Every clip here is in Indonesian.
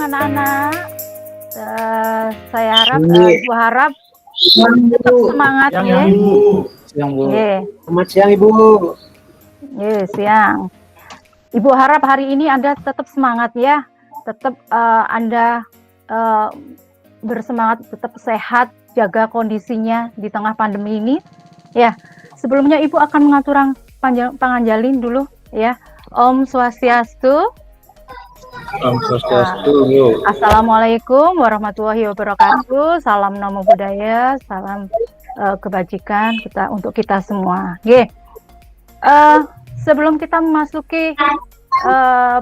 anak-anak. Saya harap Ibu harap tetap semangat ya. Siang, Bu. Selamat siang, Ibu. Siang. Ibu harap hari ini Anda tetap semangat ya. Tetap Anda bersemangat, tetap sehat, jaga kondisinya di tengah pandemi ini. Ya, sebelumnya Ibu akan mengatur panganjalin dulu ya. Om Swastiastu. Om Swastiastu, Bu. Assalamualaikum warahmatullahi wabarakatuh. Salam namo buddhaya, salam kebajikan untuk kita semua. Sebelum kita memasuki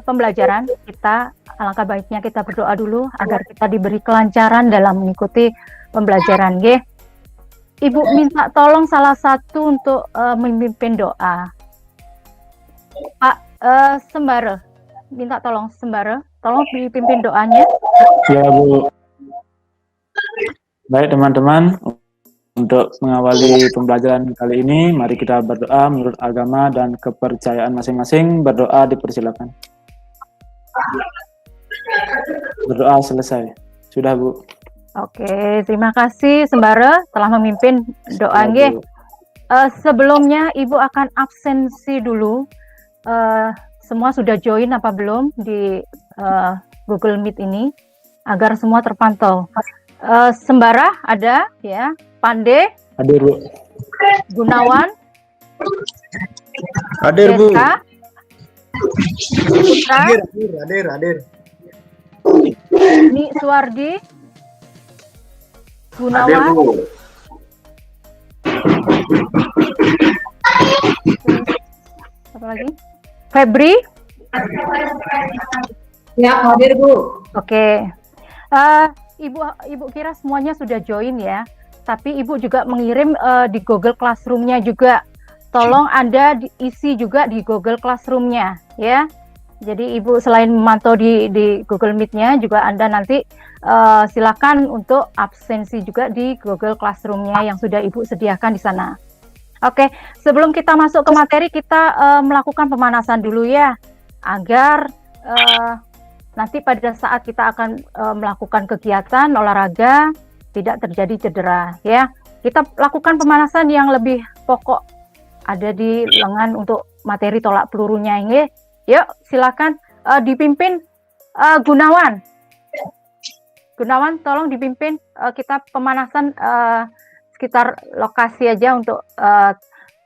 pembelajaran kita, alangkah baiknya kita berdoa dulu agar kita diberi kelancaran dalam mengikuti pembelajaran. Ibu minta tolong salah satu untuk memimpin doa. Pak Sembara, minta tolong Sembara, tolong dipimpin doanya. Ya, Bu. Baik teman-teman, untuk mengawali pembelajaran kali ini, mari kita berdoa menurut agama dan kepercayaan masing-masing. Berdoa dipersilakan. Berdoa selesai. Sudah, Bu. Oke, terima kasih Sembara telah memimpin doa. Sebelumnya Ibu akan absensi dulu. Semua sudah join apa belum di Google Meet ini agar semua terpantau. Sembara ada ya, Pande hadir, Bu. Gunawan Hadir, Bu. Putra Hadir. Ni Suwardi Gunawan. Hadir, Bu. Apa lagi? Febri? Ya, hadir, Bu. Oke. Ibu kira semuanya sudah join ya. Tapi Ibu juga mengirim di Google Classroom-nya juga. Tolong Anda isi juga di Google Classroom-nya ya. Jadi Ibu selain memantau di Google Meet-nya juga Anda nanti silakan untuk absensi juga di Google Classroom-nya yang sudah Ibu sediakan di sana. Oke, sebelum kita masuk ke materi, kita melakukan pemanasan dulu ya, agar nanti pada saat kita akan melakukan kegiatan olahraga tidak terjadi cedera ya. Kita lakukan pemanasan yang lebih pokok, ada di lengan untuk materi tolak pelurunya ini. Yuk, silakan dipimpin Gunawan. Gunawan, tolong dipimpin kita pemanasan sekitar lokasi aja untuk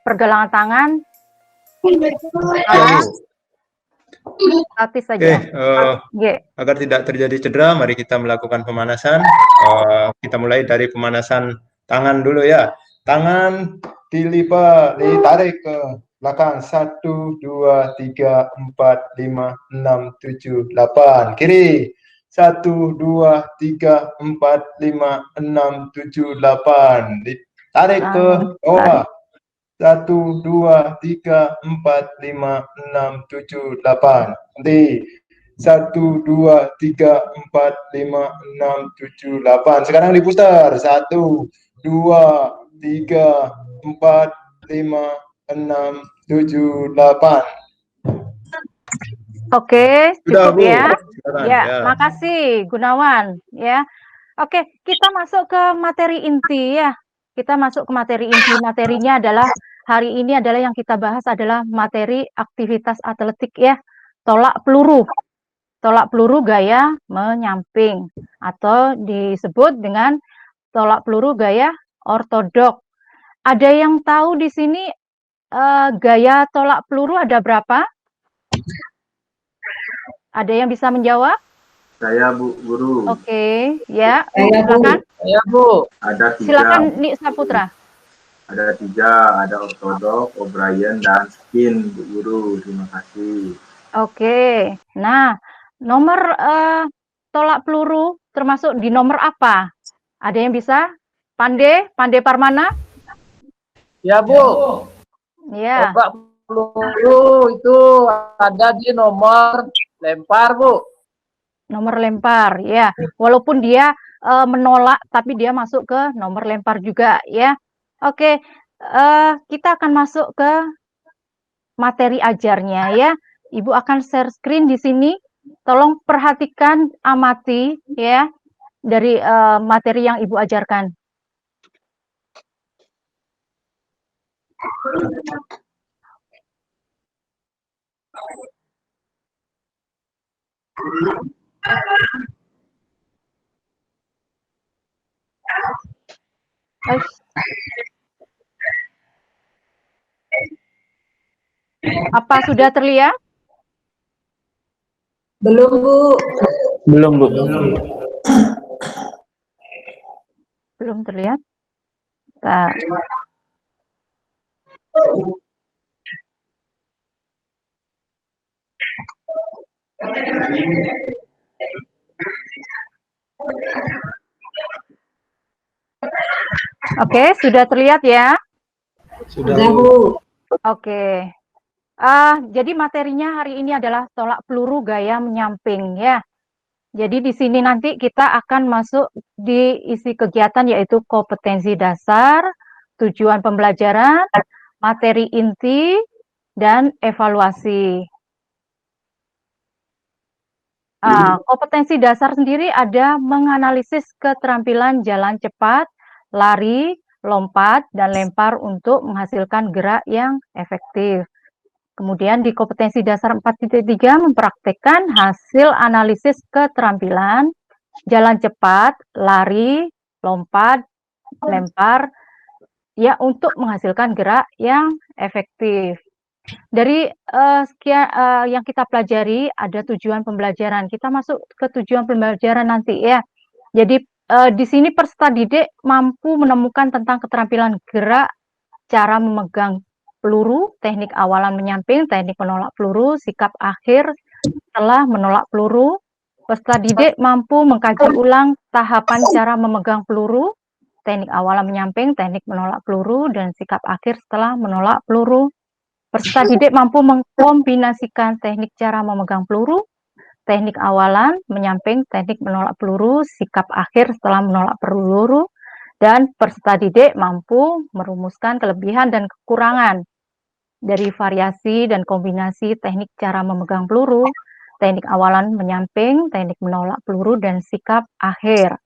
pergelangan tangan. Statis saja. Agar tidak terjadi cedera, mari kita melakukan pemanasan. Kita mulai dari pemanasan tangan dulu ya. Tangan dilipat, ditarik ke belakang. 1, 2, 3, 4, 5, 6, 7, 8. Kiri. 1, 2, 3, 4, 5, 6, 7, 8. Ditarik ke bawah. 1, 2, 3, 4, 5, 6, 7, 8. Nanti 1, 2, 3, 4, 5, 6, 7, 8. Sekarang diputar. 1, 2, 3, 4, 5, 6, 7, 8. Oke, cukup ya. Ya, makasih Gunawan ya. Oke, kita masuk ke materi inti ya. Kita masuk ke materi inti. Materinya adalah hari ini adalah yang kita bahas adalah materi aktivitas atletik ya. Tolak peluru. Tolak peluru gaya menyamping atau disebut dengan tolak peluru gaya ortodok. Ada yang tahu di sini gaya tolak peluru ada berapa? Ada yang bisa menjawab? Saya, Bu Guru. Oke, ya. Saya, Bu. Silakan. Saya, Bu. Ada 3. Silakan Nik Saputra. Ada 3, ada ortodok, O'Brien, dan spin, Bu Guru. Terima kasih. Oke. Nah, nomor tolak peluru termasuk di nomor apa? Ada yang bisa? Pande Parmana? Ya, Bu. Ya. Tolak peluru itu ada di nomor lempar, Bu. Nomor lempar, ya. Walaupun dia menolak, tapi dia masuk ke nomor lempar juga, ya. Oke, kita akan masuk ke materi ajarnya, ya. Ibu akan share screen di sini. tolong perhatikan, amati ya dari materi yang Ibu ajarkan. Apa sudah terlihat? Belum, Bu. Belum, Bu. Belum terlihat. Nah. Oke, sudah terlihat ya? Sudah, Bu. Oke. Jadi materinya hari ini adalah tolak peluru gaya menyamping ya. Jadi di sini nanti kita akan masuk di isi kegiatan yaitu kompetensi dasar, tujuan pembelajaran, materi inti, dan evaluasi. Kompetensi dasar sendiri ada menganalisis keterampilan jalan cepat, lari, lompat, dan lempar untuk menghasilkan gerak yang efektif. Kemudian di kompetensi dasar 4.3 mempraktekkan hasil analisis keterampilan jalan cepat, lari, lompat, lempar ya untuk menghasilkan gerak yang efektif. Dari yang kita pelajari ada tujuan pembelajaran. Kita masuk ke tujuan pembelajaran nanti ya. Jadi di sini peserta didik mampu menemukan tentang keterampilan gerak, cara memegang peluru, teknik awalan menyamping, teknik menolak peluru, sikap akhir setelah menolak peluru. Peserta didik mampu mengkaji ulang tahapan cara memegang peluru, teknik awalan menyamping, teknik menolak peluru, dan sikap akhir setelah menolak peluru. Peserta didik mampu mengkombinasikan teknik cara memegang peluru, teknik awalan menyamping, teknik menolak peluru, sikap akhir setelah menolak peluru, dan peserta didik mampu merumuskan kelebihan dan kekurangan dari variasi dan kombinasi teknik cara memegang peluru, teknik awalan menyamping, teknik menolak peluru, dan sikap akhir.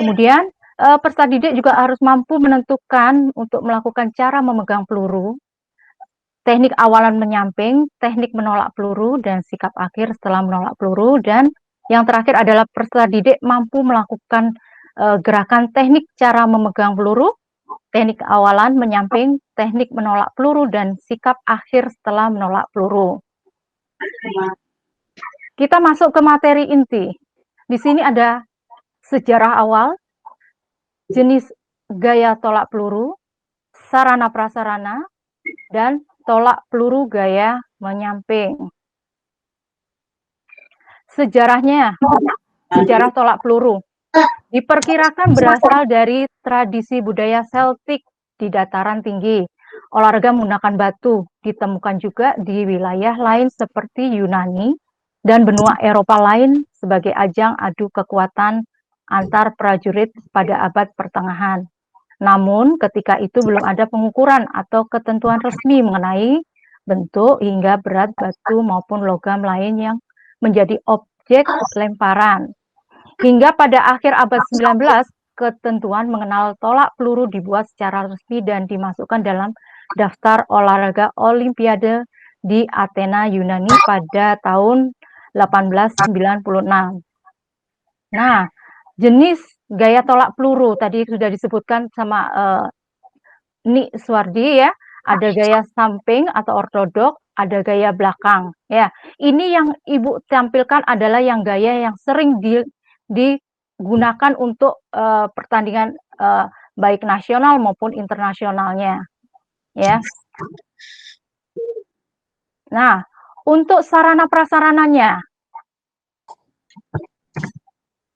Kemudian, peserta didik juga harus mampu menentukan untuk melakukan cara memegang peluru, teknik awalan menyamping, teknik menolak peluru, dan sikap akhir setelah menolak peluru. Dan yang terakhir adalah peserta didik mampu melakukan gerakan teknik cara memegang peluru, teknik awalan menyamping, teknik menolak peluru, dan sikap akhir setelah menolak peluru. Kita masuk ke materi inti. Di sini ada sejarah awal, jenis gaya tolak peluru, sarana prasarana, dan tolak peluru gaya menyamping. Sejarahnya, sejarah tolak peluru diperkirakan berasal dari tradisi budaya Celtic di dataran tinggi. Olahraga menggunakan batu ditemukan juga di wilayah lain seperti Yunani dan benua Eropa lain sebagai ajang adu kekuatan antar prajurit pada abad pertengahan. Namun ketika itu belum ada pengukuran atau ketentuan resmi mengenai bentuk hingga berat batu maupun logam lain yang menjadi objek lemparan. Hingga pada akhir abad 19, ketentuan mengenal tolak peluru dibuat secara resmi dan dimasukkan dalam daftar olahraga Olimpiade di Athena, Yunani pada tahun 1896. Nah, jenis gaya tolak peluru tadi sudah disebutkan sama Ni Suwardi ya, ada gaya samping atau ortodok, ada gaya belakang ya. Ini yang Ibu tampilkan adalah yang gaya yang sering digunakan untuk pertandingan baik nasional maupun internasionalnya ya. Nah, untuk sarana prasarananya,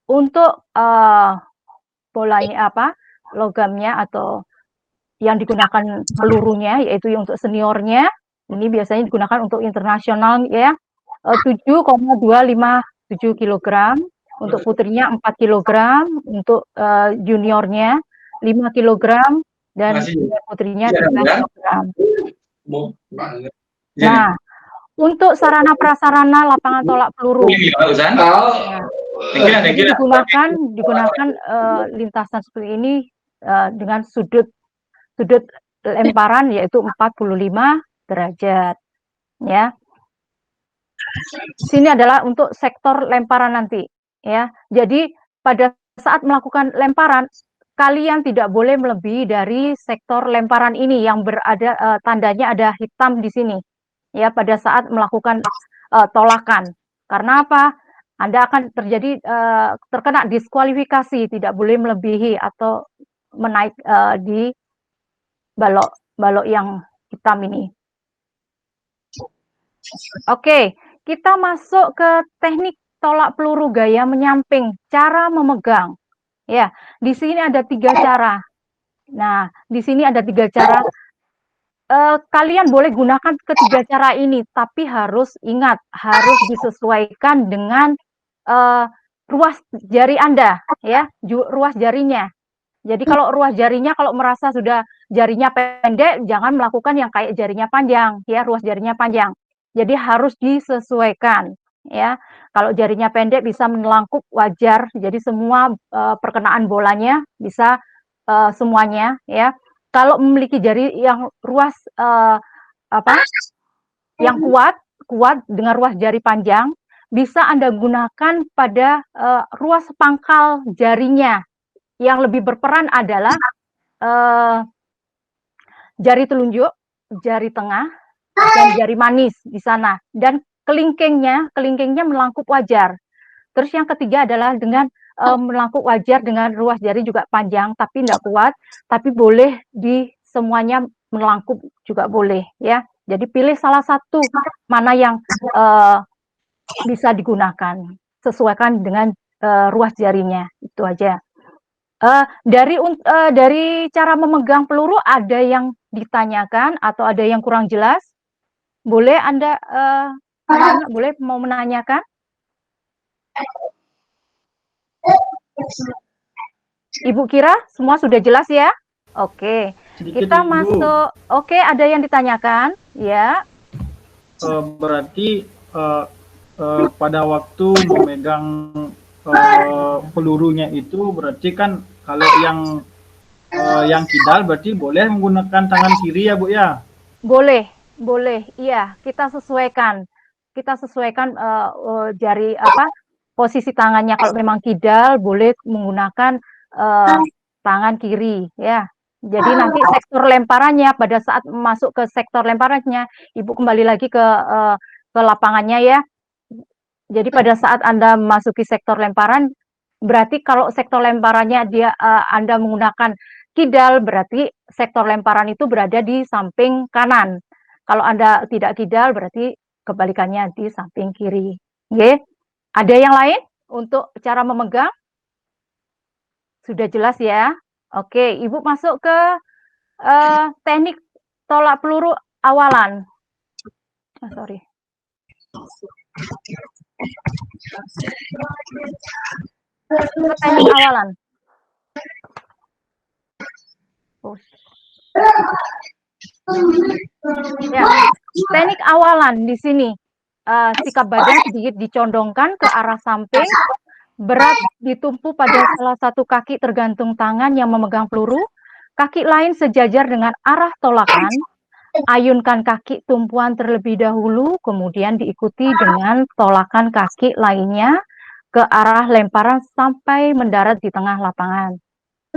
untuk bolanya apa, logamnya atau yang digunakan pelurunya yaitu untuk seniornya ini biasanya digunakan untuk internasional ya, 7,257 kg, untuk putrinya 4 kg, untuk juniornya 5 kg, dan putrinya 3 kg. Nah, untuk sarana prasarana lapangan tolak peluru. Ya. Jadi digunakan lintasan seperti ini dengan sudut lemparan yaitu 45 derajat. Ya. Sini adalah untuk sektor lemparan nanti. Ya. Jadi pada saat melakukan lemparan, kalian tidak boleh melebihi dari sektor lemparan ini yang berada tandanya ada hitam di sini. Ya, pada saat melakukan tolakan. Karena apa? Anda akan terkena diskualifikasi, tidak boleh melebihi atau menaik di balok yang hitam ini. Oke, kita masuk ke teknik tolak peluru gaya menyamping, cara memegang. Ya, di sini ada 3 cara. Nah, di sini ada 3 cara. Kalian boleh gunakan ketiga cara ini, tapi harus ingat, harus disesuaikan dengan ruas jari Anda, ya, ruas jarinya. Jadi kalau ruas jarinya, kalau merasa sudah jarinya pendek, jangan melakukan yang kayak jarinya panjang, ya, ruas jarinya panjang. Jadi harus disesuaikan, ya. Kalau jarinya pendek bisa melengkung wajar, jadi semua perkenaan bolanya bisa semuanya, ya. Kalau memiliki jari yang ruas yang kuat dengan ruas jari panjang, bisa Anda gunakan pada ruas pangkal jarinya. Yang lebih berperan adalah jari telunjuk, jari tengah, dan jari manis di sana. Dan kelingkingnya melengkung wajar. Terus yang ketiga adalah dengan melengkung wajar dengan ruas jari juga panjang, tapi tidak kuat, tapi boleh di semuanya melengkung juga boleh, ya. Jadi pilih salah satu mana yang bisa digunakan, sesuaikan dengan ruas jarinya, itu aja. Dari cara memegang peluru ada yang ditanyakan atau ada yang kurang jelas? Boleh Anda boleh mau menanyakan? Ibu kira semua sudah jelas ya? Oke. Kita masuk. Oke, ada yang ditanyakan? Ya. Berarti pada waktu memegang pelurunya itu berarti kan kalau yang kidal berarti boleh menggunakan tangan kiri ya Bu ya? Boleh, iya, kita sesuaikan jari posisi tangannya. Kalau memang kidal boleh menggunakan tangan kiri, ya. Jadi nanti sektor lemparannya pada saat masuk ke sektor lemparannya, Ibu kembali lagi ke lapangannya ya. Jadi pada saat Anda memasuki sektor lemparan, berarti kalau sektor lemparannya Anda menggunakan kidal, berarti sektor lemparan itu berada di samping kanan. Kalau Anda tidak kidal, berarti kebalikannya di samping kiri. Oke. Ada yang lain untuk cara memegang? Sudah jelas ya? Oke, Ibu masuk ke teknik tolak peluru awalan. Sorry. Teknik awalan. Ya, teknik awalan di sini sikap badan sedikit dicondongkan ke arah samping, berat ditumpu pada salah satu kaki tergantung tangan yang memegang peluru, kaki lain sejajar dengan arah tolakan, ayunkan kaki tumpuan terlebih dahulu, kemudian diikuti dengan tolakan kaki lainnya ke arah lemparan sampai mendarat di tengah lapangan.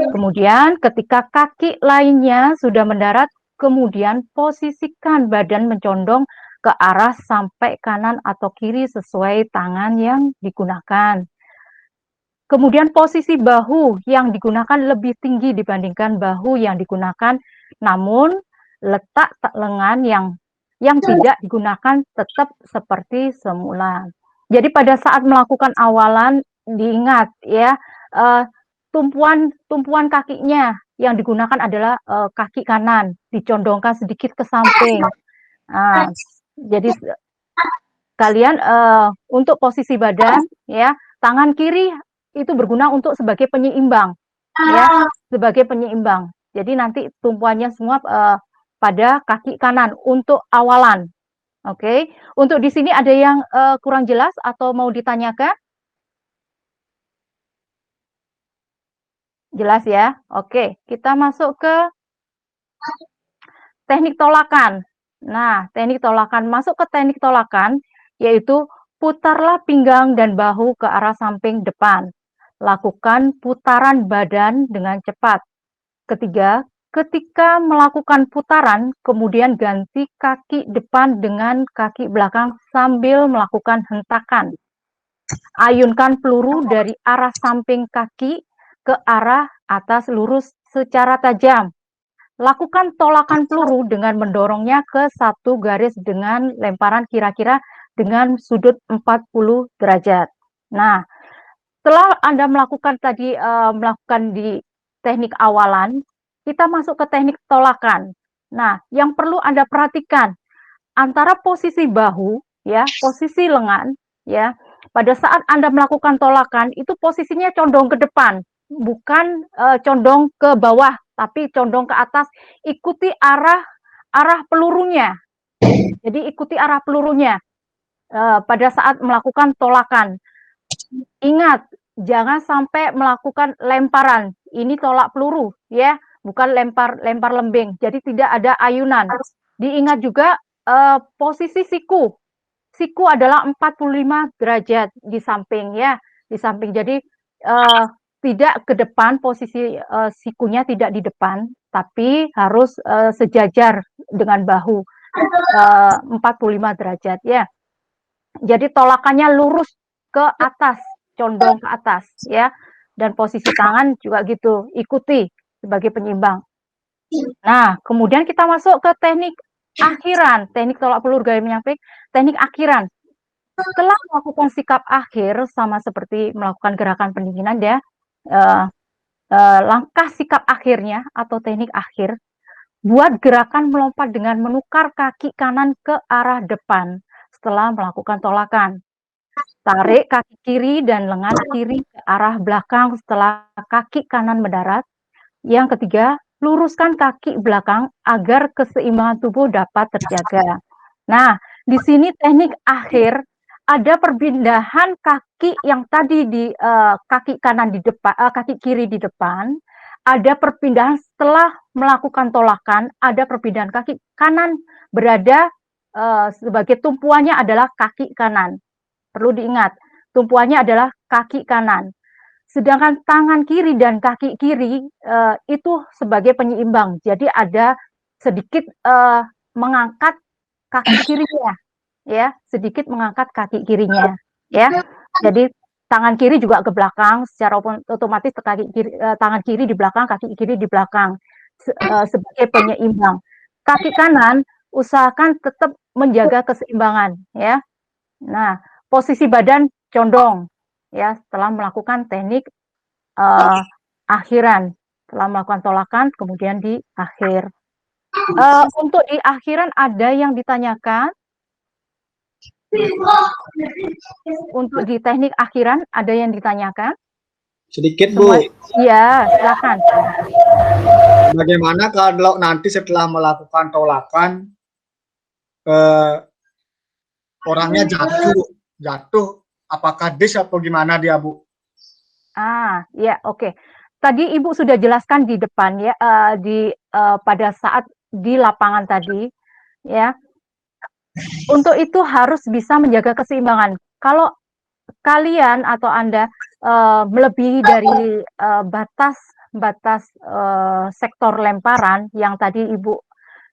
Kemudian ketika kaki lainnya sudah mendarat, kemudian posisikan badan mencondong ke arah sampai kanan atau kiri sesuai tangan yang digunakan. Kemudian posisi bahu yang digunakan lebih tinggi dibandingkan bahu yang digunakan, namun letak lengan yang tidak digunakan tetap seperti semula. Jadi pada saat melakukan awalan diingat ya, tumpuan kakinya yang digunakan adalah kaki kanan, dicondongkan sedikit ke samping. Nah, jadi kalian untuk posisi badan ya, tangan kiri itu berguna untuk sebagai penyeimbang ya, sebagai penyeimbang. Jadi nanti tumpuannya semua pada kaki kanan untuk awalan. Oke, untuk di sini ada yang kurang jelas atau mau ditanyakan? Jelas ya? Oke, kita masuk ke teknik tolakan. Nah, teknik tolakan, masuk ke teknik tolakan, yaitu putarlah pinggang dan bahu ke arah samping depan. Lakukan putaran badan dengan cepat. Ketiga, ketika melakukan putaran, kemudian ganti kaki depan dengan kaki belakang sambil melakukan hentakan. Ayunkan peluru dari arah samping kaki ke arah atas lurus secara tajam. Lakukan tolakan peluru dengan mendorongnya ke satu garis dengan lemparan kira-kira dengan sudut 40 derajat. Nah, setelah Anda melakukan tadi melakukan di teknik awalan, kita masuk ke teknik tolakan. Nah, yang perlu Anda perhatikan antara posisi bahu ya, posisi lengan ya. Pada saat Anda melakukan tolakan itu posisinya condong ke depan, bukan condong ke bawah, tapi condong ke atas. Ikuti arah pelurunya. Jadi ikuti arah pelurunya pada saat melakukan tolakan. Ingat, jangan sampai melakukan lemparan. Ini tolak peluru ya, bukan lempar lembing. Jadi tidak ada ayunan. Diingat juga posisi siku. Siku adalah 45 derajat di samping ya, di samping. Jadi tidak ke depan, posisi sikunya tidak di depan, tapi harus sejajar dengan bahu 45 derajat ya. Jadi tolakannya lurus ke atas, condong ke atas ya. Dan posisi tangan juga gitu, ikuti sebagai penyeimbang. Nah, kemudian kita masuk ke teknik akhiran, teknik tolak peluru gaya menyamping, teknik akhiran. Setelah melakukan sikap akhir sama seperti melakukan gerakan pendinginan ya, langkah sikap akhirnya atau teknik akhir, buat gerakan melompat dengan menukar kaki kanan ke arah depan setelah melakukan tolakan. Tarik kaki kiri dan lengan kiri ke arah belakang setelah kaki kanan mendarat. Yang ketiga, luruskan kaki belakang agar keseimbangan tubuh dapat terjaga. Nah, di sini teknik akhir ada perpindahan kaki yang tadi di kaki kanan di depan, kaki kiri di depan. Ada perpindahan setelah melakukan tolakan, ada perpindahan kaki kanan berada sebagai tumpuannya adalah kaki kanan. Perlu diingat, tumpuannya adalah kaki kanan. Sedangkan tangan kiri dan kaki kiri itu sebagai penyeimbang. Jadi ada sedikit mengangkat kaki kirinya, ya, sedikit mengangkat kaki kirinya, ya. Jadi tangan kiri juga ke belakang, secara otomatis tangan kiri di belakang, kaki kiri di belakang sebagai penyeimbang. Kaki kanan usahakan tetap menjaga keseimbangan, ya. Nah, posisi badan condong ya setelah melakukan teknik akhiran, setelah melakukan tolakan kemudian di akhir. Untuk di akhiran ada yang ditanyakan? Untuk di teknik akhiran ada yang ditanyakan? Sedikit Bu. Iya, silakan. Bagaimana kalau nanti setelah melakukan tolakan orangnya jatuh, apakah dis atau gimana dia Bu? Ya oke. Tadi Ibu sudah jelaskan di depan ya, pada saat di lapangan tadi, ya. Untuk itu harus bisa menjaga keseimbangan. Kalau kalian atau Anda melebihi dari batas sektor lemparan yang tadi Ibu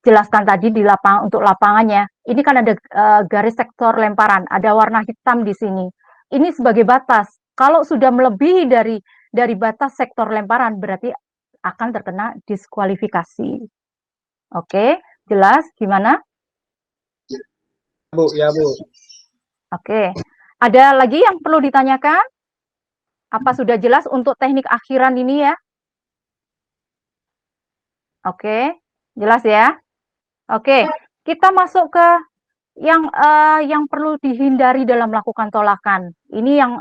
jelaskan tadi di lapangan untuk lapangannya, ini kan ada garis sektor lemparan, ada warna hitam di sini. Ini sebagai batas. Kalau sudah melebihi dari batas sektor lemparan berarti akan terkena diskualifikasi. Oke, jelas gimana? Bu, ya Bu. Oke. Ada lagi yang perlu ditanyakan? Apa sudah jelas untuk teknik akhiran ini ya? Oke, jelas ya? Oke, kita masuk ke yang perlu dihindari dalam melakukan tolakan. Ini yang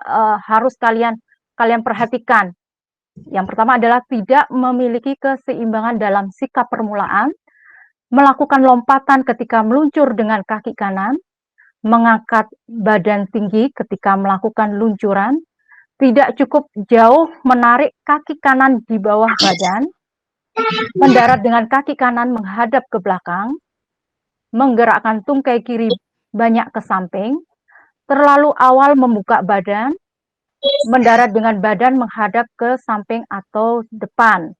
harus kalian perhatikan. Yang pertama adalah tidak memiliki keseimbangan dalam sikap permulaan, melakukan lompatan ketika meluncur dengan kaki kanan, mengangkat badan tinggi ketika melakukan luncuran, tidak cukup jauh menarik kaki kanan di bawah badan, mendarat dengan kaki kanan menghadap ke belakang, menggerakkan tungkai kiri banyak ke samping, terlalu awal membuka badan, mendarat dengan badan menghadap ke samping atau depan.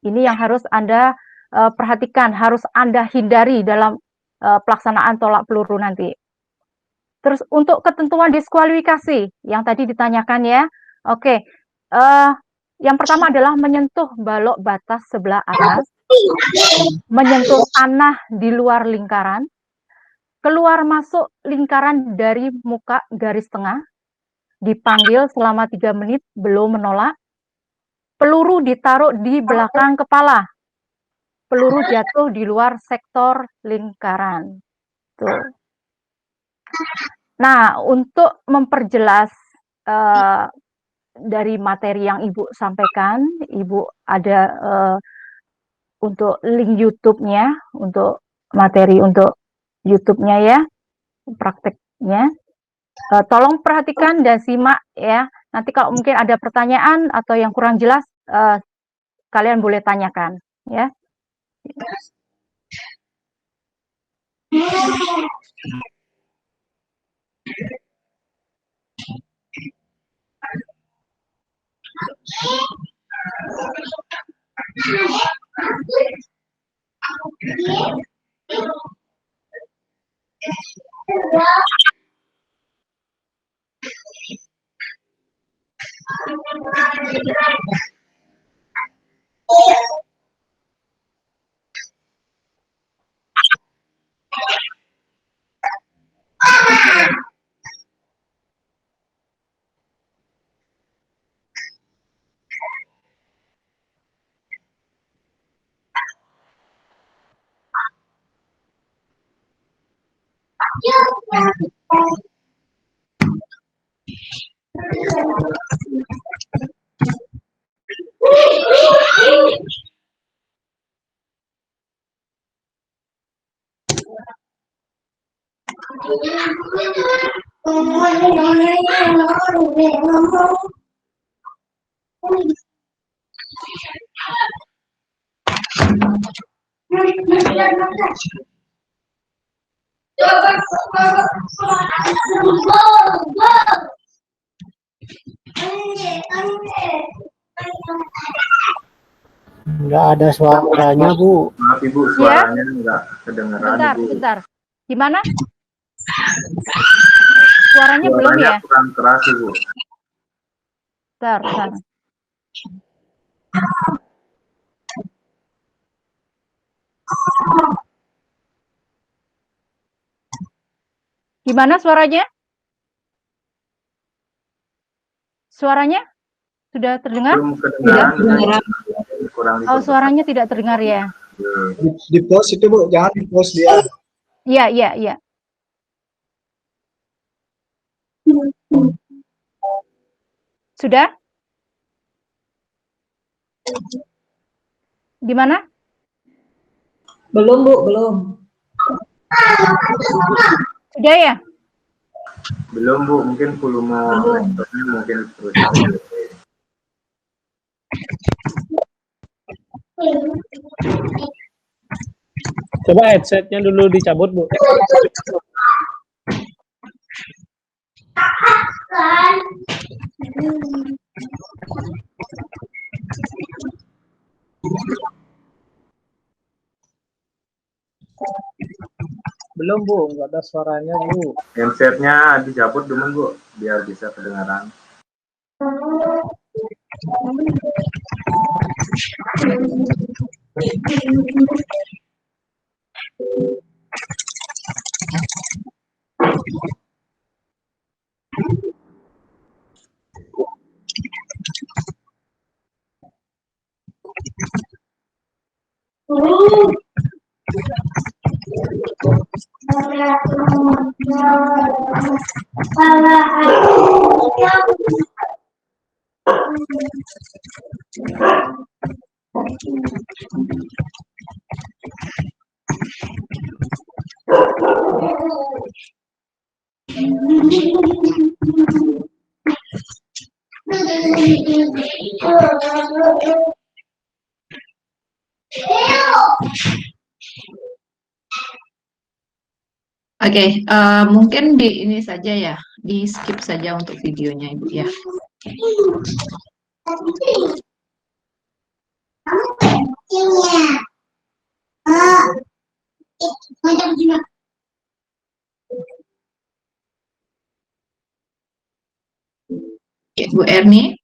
Ini yang harus Anda perhatikan, harus Anda hindari dalam pelaksanaan tolak peluru nanti. Terus untuk ketentuan diskualifikasi yang tadi ditanyakan ya, oke. Yang pertama adalah menyentuh balok batas sebelah atas, menyentuh tanah di luar lingkaran, keluar masuk lingkaran dari muka garis tengah, dipanggil selama 3 menit belum menolak, peluru ditaruh di belakang kepala, peluru jatuh di luar sektor lingkaran. Tuh. Nah, untuk memperjelas dari materi yang Ibu sampaikan, Ibu ada untuk link YouTube-nya, untuk materi untuk YouTube-nya ya, prakteknya. Tolong perhatikan dan simak ya. Nanti kalau mungkin ada pertanyaan atau yang kurang jelas, kalian boleh tanyakan ya. Nggak ada suaranya, Bu. Maaf Ibu, suaranya nggak kedengeran Bentar, Ibu. bentar. Gimana? Suaranya belum ya? Kurang keras Ibu. Bentar, bentar. Gimana suaranya? Suaranya sudah terdengar? Belum kedengaran. Kurang Oh, suaranya tidak terdengar ya? Di post itu Bu, jangan di post dia. Iya, iya, iya. Sudah? Gimana? Belum, Bu, belum. Sudah ya? Belum Bu, mungkin volume laptopnya mungkin terus. Coba headsetnya dulu dicabut, Bu. Belum, Bu, nggak ada suaranya, Bu. Handsetnya dicabut dulu Bu, biar bisa kedengaran. Oke, mungkin di ini saja ya, di skip saja untuk videonya Ibu ya. Ya, Bu Erni.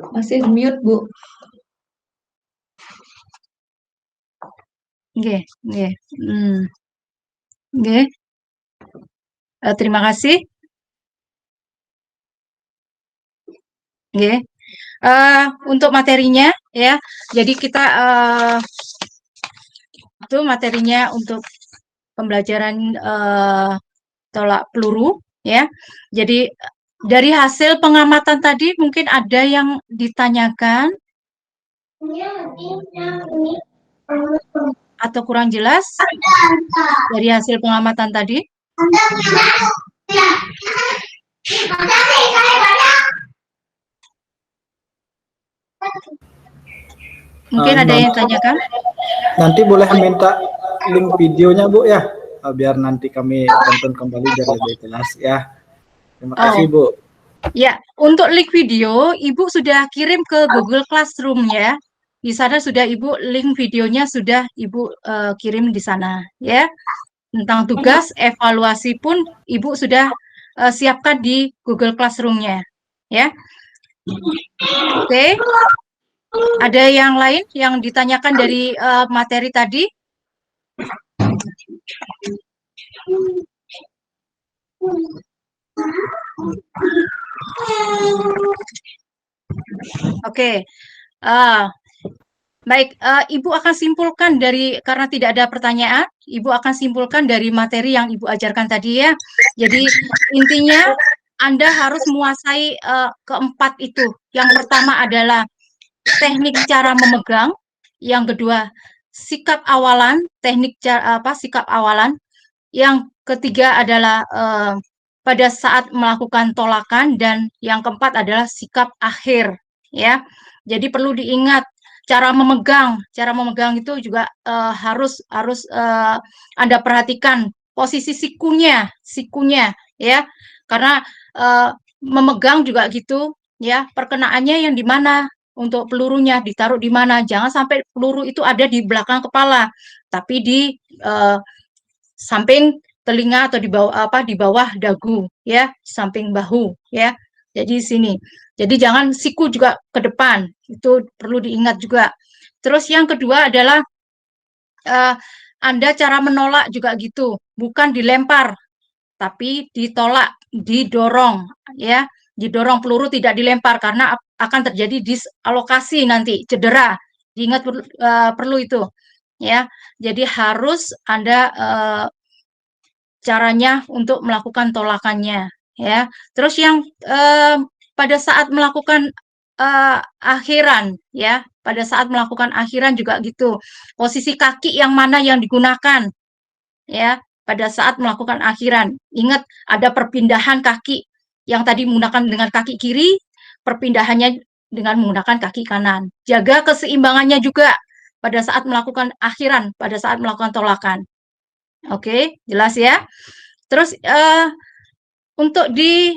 Masih mute, Bu. Nggih, nggih. Nggih. Terima kasih. Nggih. Untuk materinya ya. Jadi kita itu materinya untuk pembelajaran tolak peluru ya. Jadi dari hasil pengamatan tadi mungkin ada yang ditanyakan atau kurang jelas dari hasil pengamatan tadi. Mungkin ada yang tanyakan. Nanti boleh minta link videonya Bu ya, biar nanti kami tonton kembali biar lebih jelas ya. Terima kasih Bu. Ya, untuk link video Ibu sudah kirim ke Google Classroom ya. Di sana sudah Ibu link videonya sudah Ibu kirim di sana ya. Tentang tugas evaluasi pun Ibu sudah siapkan di Google Classroom-nya ya. Oke. Ada yang lain yang ditanyakan dari materi tadi? Oke. Baik, Ibu akan simpulkan karena tidak ada pertanyaan, Ibu akan simpulkan dari materi yang Ibu ajarkan tadi ya. Jadi intinya Anda harus menguasai keempat itu. Yang pertama adalah teknik cara memegang, yang kedua sikap awalan, sikap awalan, yang ketiga adalah pada saat melakukan tolakan, dan yang keempat adalah sikap akhir ya. Jadi perlu diingat cara memegang itu juga harus Anda perhatikan posisi sikunya ya, karena memegang juga gitu ya, perkenaannya yang di mana, untuk pelurunya ditaruh di mana, jangan sampai peluru itu ada di belakang kepala, tapi di samping telinga atau di bawah dagu ya, samping bahu ya. Jadi sini. Jadi jangan siku juga ke depan. Itu perlu diingat juga. Terus yang kedua adalah Anda cara menolak juga gitu, bukan dilempar, tapi ditolak, didorong ya. Didorong, peluru tidak dilempar karena akan terjadi disalokasi nanti, cedera. Diingat perlu itu ya. Jadi harus Anda caranya untuk melakukan tolakannya ya. Terus yang pada saat melakukan akhiran ya, pada saat melakukan akhiran juga gitu, posisi kaki yang mana yang digunakan ya pada saat melakukan akhiran. Ingat ada perpindahan kaki, yang tadi menggunakan dengan kaki kiri, perpindahannya dengan menggunakan kaki kanan. Jaga keseimbangannya juga pada saat melakukan akhiran, pada saat melakukan tolakan. Oke, jelas ya. Terus untuk di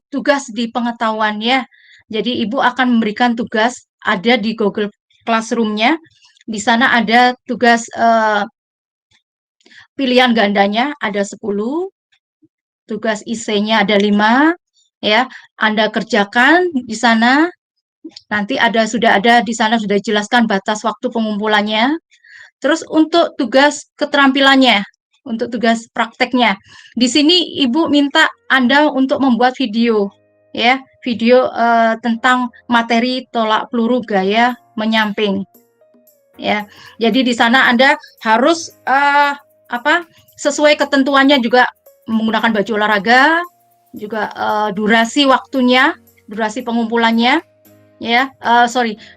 tugas di pengetahuan ya. Jadi Ibu akan memberikan tugas ada di Google Classroom-nya. Di sana ada tugas pilihan gandanya ada 10, tugas IC-nya ada 5 ya. Anda kerjakan di sana. Nanti sudah ada di sana sudah dijelaskan batas waktu pengumpulannya. Terus untuk tugas keterampilannya, untuk tugas prakteknya. Di sini Ibu minta Anda untuk membuat video ya, video tentang materi tolak peluru gaya menyamping. Ya. Jadi di sana Anda harus sesuai ketentuannya juga menggunakan baju olahraga, juga durasi waktunya, durasi pengumpulannya. Ya,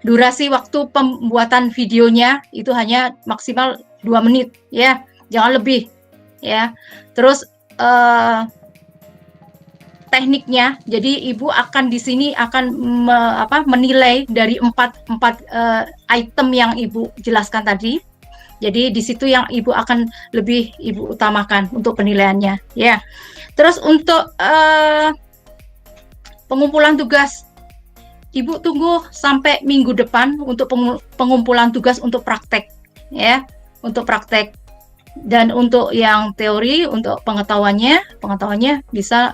durasi waktu pembuatan videonya itu hanya maksimal 2 menit, ya, jangan lebih, ya. Terus tekniknya, jadi Ibu akan di sini akan menilai dari empat item yang Ibu jelaskan tadi. Jadi di situ yang Ibu akan lebih Ibu utamakan untuk penilaiannya, ya. Terus untuk pengumpulan tugas, Ibu tunggu sampai minggu depan untuk pengumpulan tugas untuk praktek, ya, untuk praktek. Dan untuk yang teori, untuk pengetahuannya bisa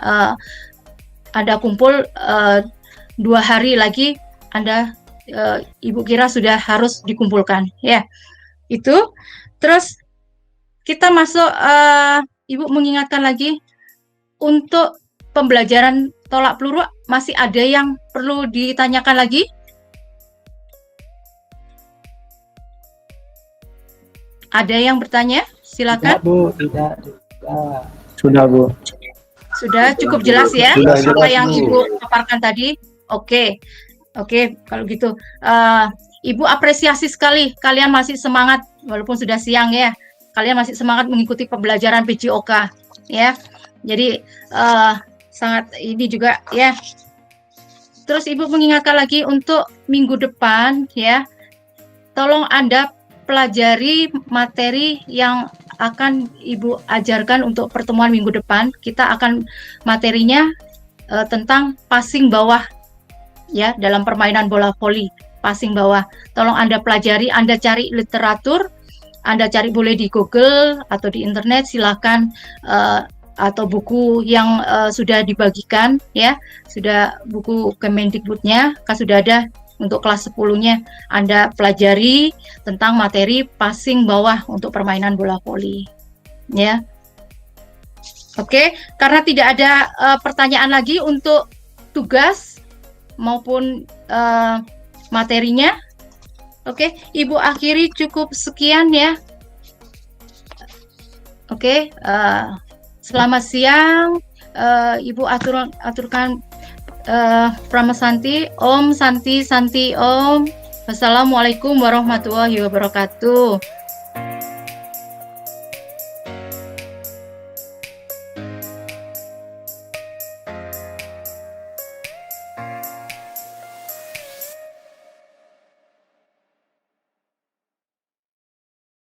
Anda kumpul 2 hari lagi, Ibu kira sudah harus dikumpulkan, ya. Itu. Terus kita masuk, Ibu mengingatkan lagi untuk pembelajaran tolak peluru, masih ada yang perlu ditanyakan lagi? Ada yang bertanya? Silakan. Tidak, Bu, tidak. Sudah, Bu. Sudah cukup jelas ya Sudah apa jelas, yang Bu. Ibu paparkan tadi? Oke, kalau gitu. Ibu apresiasi sekali kalian masih semangat walaupun sudah siang ya. Kalian masih semangat mengikuti pembelajaran PJOK ya. Jadi sangat ini juga ya. Terus Ibu mengingatkan lagi untuk minggu depan ya. Tolong Anda pelajari materi yang akan Ibu ajarkan untuk pertemuan minggu depan. Kita akan materinya tentang passing bawah ya, dalam permainan bola voli, passing bawah. Tolong Anda pelajari, Anda cari literatur, Anda cari boleh di Google atau di internet, silakan, atau buku yang sudah dibagikan ya, sudah buku Kemendikbudnya kan sudah ada untuk kelas 10-nya. Anda pelajari tentang materi passing bawah untuk permainan bola voli ya. Oke, karena tidak ada pertanyaan lagi untuk tugas maupun materinya. Oke, Ibu akhiri cukup sekian ya. Oke, selamat siang, Ibu aturkan Pramasanti, Om Santi Om. Wassalamualaikum warahmatullahi wabarakatuh.